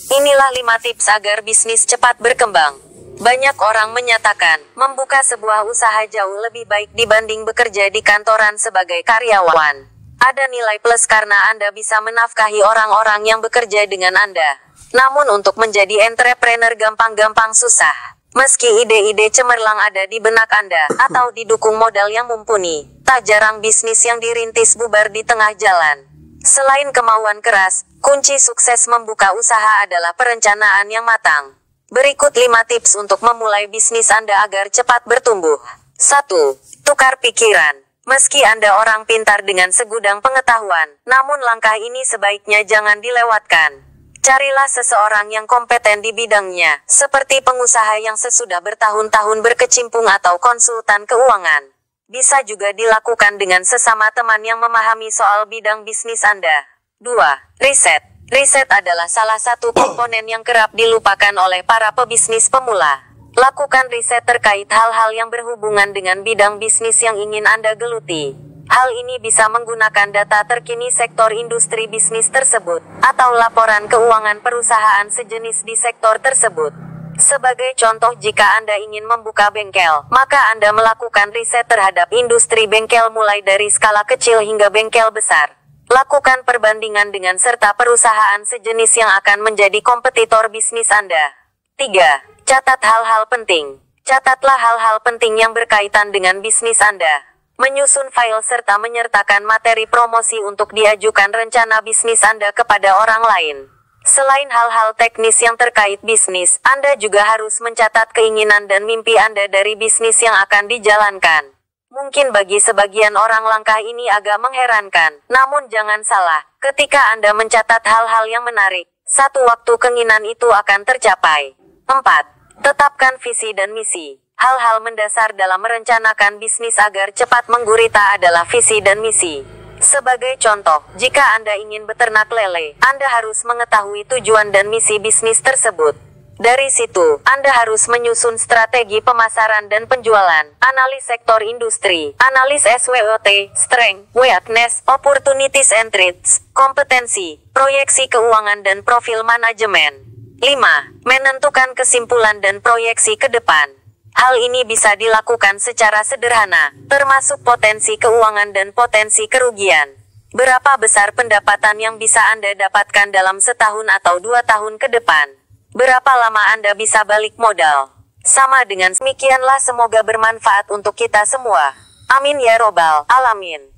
Inilah 5 tips agar bisnis cepat berkembang. Banyak orang menyatakan, membuka sebuah usaha jauh lebih baik dibanding bekerja di kantoran sebagai karyawan. Ada nilai plus karena Anda bisa menafkahi orang-orang yang bekerja dengan Anda. Namun untuk menjadi entrepreneur gampang-gampang susah. Meski ide-ide cemerlang ada di benak Anda, atau didukung modal yang mumpuni, tak jarang bisnis yang dirintis bubar di tengah jalan. Selain kemauan keras, kunci sukses membuka usaha adalah perencanaan yang matang. Berikut 5 tips untuk memulai bisnis Anda agar cepat bertumbuh. 1. Tukar pikiran. Meski Anda orang pintar dengan segudang pengetahuan, namun langkah ini sebaiknya jangan dilewatkan. Carilah seseorang yang kompeten di bidangnya, seperti pengusaha yang sesudah bertahun-tahun berkecimpung atau konsultan keuangan. Bisa juga dilakukan dengan sesama teman yang memahami soal bidang bisnis Anda. 2. Riset. Riset adalah salah satu komponen yang kerap dilupakan oleh para pebisnis pemula. Lakukan riset terkait hal-hal yang berhubungan dengan bidang bisnis yang ingin Anda geluti. Hal ini bisa menggunakan data terkini sektor industri bisnis tersebut, atau laporan keuangan perusahaan sejenis di sektor tersebut. Sebagai contoh, jika Anda ingin membuka bengkel, maka Anda melakukan riset terhadap industri bengkel mulai dari skala kecil hingga bengkel besar. Lakukan perbandingan dengan serta perusahaan sejenis yang akan menjadi kompetitor bisnis Anda. 3. Catat hal-hal penting. Catatlah hal-hal penting yang berkaitan dengan bisnis Anda. Menyusun file serta menyertakan materi promosi untuk diajukan rencana bisnis Anda kepada orang lain. Selain hal-hal teknis yang terkait bisnis, Anda juga harus mencatat keinginan dan mimpi Anda dari bisnis yang akan dijalankan. Mungkin bagi sebagian orang langkah ini agak mengherankan, namun jangan salah, ketika Anda mencatat hal-hal yang menarik, satu waktu keinginan itu akan tercapai. 4. Tetapkan visi dan misi. Hal-hal mendasar dalam merencanakan bisnis agar cepat menggurita adalah visi dan misi. Sebagai contoh, jika Anda ingin beternak lele, Anda harus mengetahui tujuan dan misi bisnis tersebut. Dari situ, Anda harus menyusun strategi pemasaran dan penjualan, analis sektor industri, analis SWOT, strength, weakness, opportunities and threats, kompetensi, proyeksi keuangan dan profil manajemen. 5. Menentukan kesimpulan dan proyeksi ke depan. Hal ini bisa dilakukan secara sederhana, termasuk potensi keuangan dan potensi kerugian. Berapa besar pendapatan yang bisa Anda dapatkan dalam setahun atau 2 tahun ke depan? Berapa lama Anda bisa balik modal? Sama dengan demikianlah, semoga bermanfaat untuk kita semua. Amin ya robbal alamin.